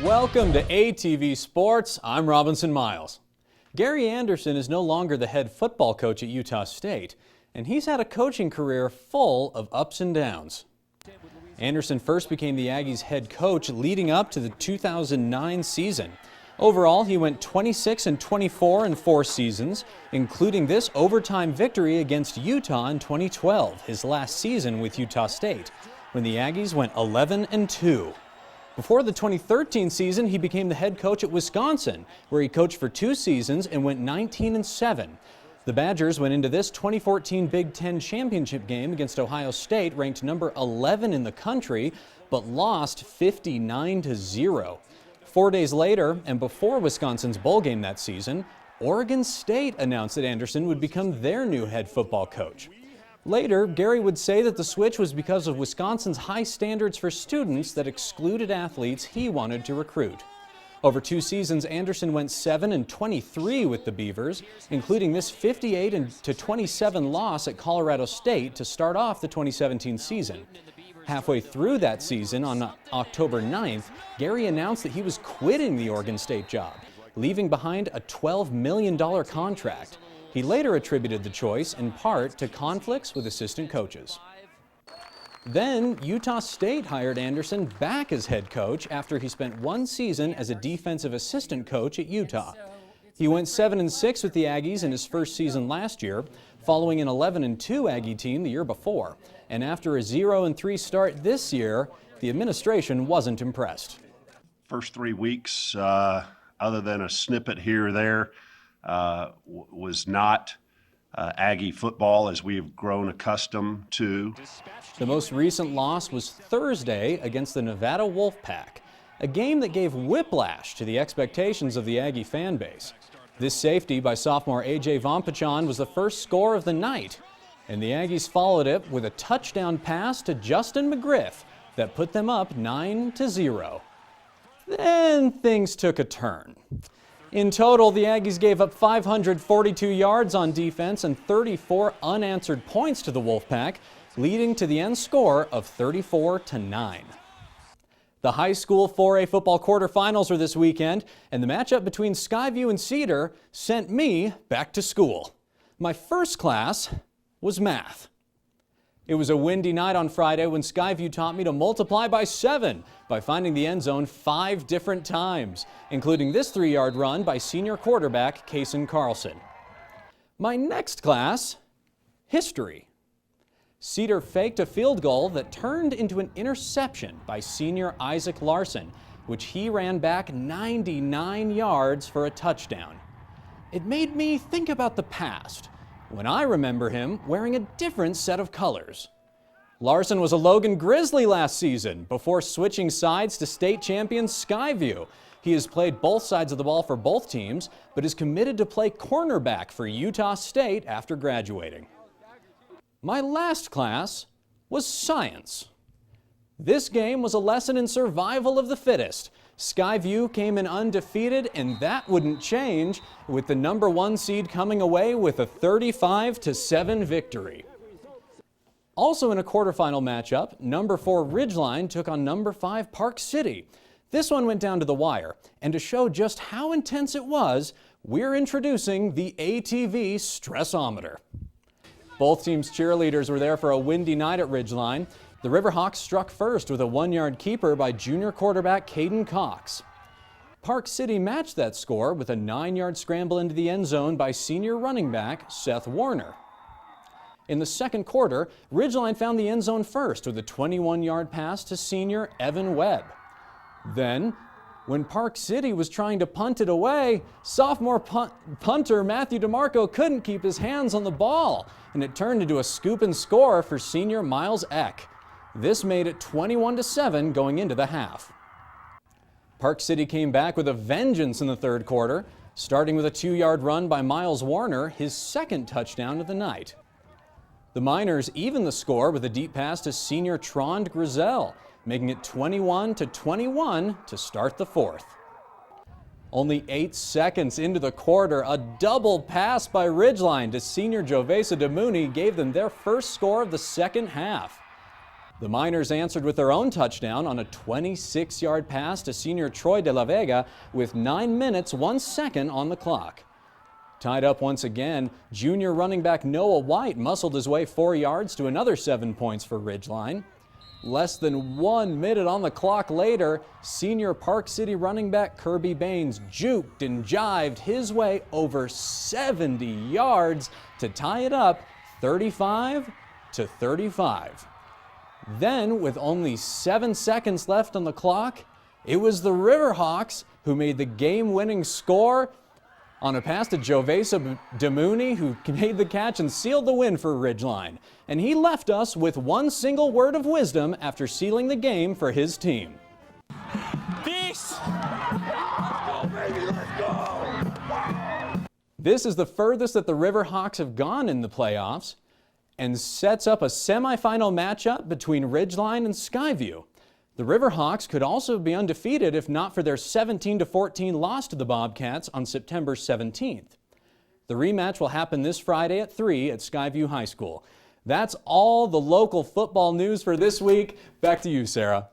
Welcome to ATV Sports. I'm Robinson Miles. Gary Anderson is no longer the head football coach at Utah State, and he's had a coaching career full of ups and downs. Anderson first became the Aggies head coach leading up to the 2009 season. Overall, he went 26-24 in 4 seasons, including this overtime victory against Utah in 2012, his last season with Utah State, when the Aggies went 11-2. Before the 2013 season, he became the head coach at Wisconsin, where he coached for 2 seasons and went 19-7. The Badgers went into this 2014 Big Ten championship game against Ohio State, ranked number 11 in the country, but lost 59-0. 4 days later, and before Wisconsin's bowl game that season, Oregon State announced that Anderson would become their new head football coach. Later, Gary would say that the switch was because of Wisconsin's high standards for students that excluded athletes he wanted to recruit. Over 2 seasons, Anderson went 7-23 with the Beavers, including this 58-27 loss at Colorado State to start off the 2017 season. Halfway through that season, on October 9th, Gary announced that he was quitting the Oregon State job, leaving behind a $12 million contract. He later attributed the choice in part to conflicts with assistant coaches. Then Utah State hired Anderson back as head coach after he spent 1 season as a defensive assistant coach at Utah. He went 7-6 with the Aggies in his first season last year, following an 11-2 Aggie team the year before. And after a 0-3 start this year, the administration wasn't impressed. First 3 weeks, other than a snippet here or there, was not Aggie football as we've grown accustomed to. The most recent loss was Thursday against the Nevada Wolfpack, a game that gave whiplash to the expectations of the Aggie fan base. This safety by sophomore A.J. Vompachon was the first score of the night, and the Aggies followed it with a touchdown pass to Justin McGriff that put them up 9-0. Then things took a turn. In total, the Aggies gave up 542 yards on defense and 34 unanswered points to the Wolfpack, leading to the end score of 34-9. The high school 4A football quarterfinals are this weekend, and the matchup between Skyview and Cedar sent me back to school. My first class was math. It was a windy night on Friday when Skyview taught me to multiply by 7 by finding the end zone 5 different times, including this 3-yard run by senior quarterback Kaysen Carlson. My next class, history. Cedar faked a field goal that turned into an interception by senior Isaac Larson, which he ran back 99 yards for a touchdown. It made me think about the past, when I remember him wearing a different set of colors. Larson was a Logan Grizzly last season before switching sides to state champion Skyview. He has played both sides of the ball for both teams, but is committed to play cornerback for Utah State after graduating. My last class was science. This game was a lesson in survival of the fittest. Skyview came in undefeated, and that wouldn't change, with the number 1 seed coming away with a 35-7 victory. Also in a quarterfinal matchup, number 4 Ridgeline took on number 5 Park City. This one went down to the wire, and to show just how intense it was, we're introducing the ATV Stressometer. Both teams' cheerleaders were there for a windy night at Ridgeline. The Riverhawks struck first with a 1-yard keeper by junior quarterback Caden Cox. Park City matched that score with a 9-yard scramble into the end zone by senior running back Seth Warner. In the second quarter, Ridgeline found the end zone first with a 21-yard pass to senior Evan Webb. Then, when Park City was trying to punt it away, sophomore punter Matthew DeMarco couldn't keep his hands on the ball, and it turned into a scoop and score for senior Miles Eck. This made it 21-7 going into the half. Park City came back with a vengeance in the third quarter, starting with a 2-yard run by Miles Warner, his second touchdown of the night. The Miners evened the score with a deep pass to senior Trond Grizel, making it 21-21 to start the fourth. Only 8 seconds into the quarter, a double pass by Ridgeline to senior Jovesa DeMooney gave them their first score of the second half. The Miners answered with their own touchdown on a 26-yard pass to senior Troy de la Vega with 9 minutes, 1 second on the clock. Tied up once again, junior running back Noah White muscled his way 4 yards to another 7 points for Ridgeline. Less than 1 minute on the clock later, senior Park City running back Kirby Baines juked and jived his way over 70 yards to tie it up 35-35. Then, with only 7 seconds left on the clock, it was the Riverhawks who made the game-winning score on a pass to Jovesa Demouni, who made the catch and sealed the win for Ridgeline. And he left us with one single word of wisdom after sealing the game for his team. Peace! Let's go, baby, let's go! This is the furthest that the Riverhawks have gone in the playoffs and sets up a semifinal matchup between Ridgeline and Skyview. The Riverhawks could also be undefeated if not for their 17-14 loss to the Bobcats on September 17th. The rematch will happen this Friday at 3 at Skyview High School. That's all the local football news for this week. Back to you, Sarah.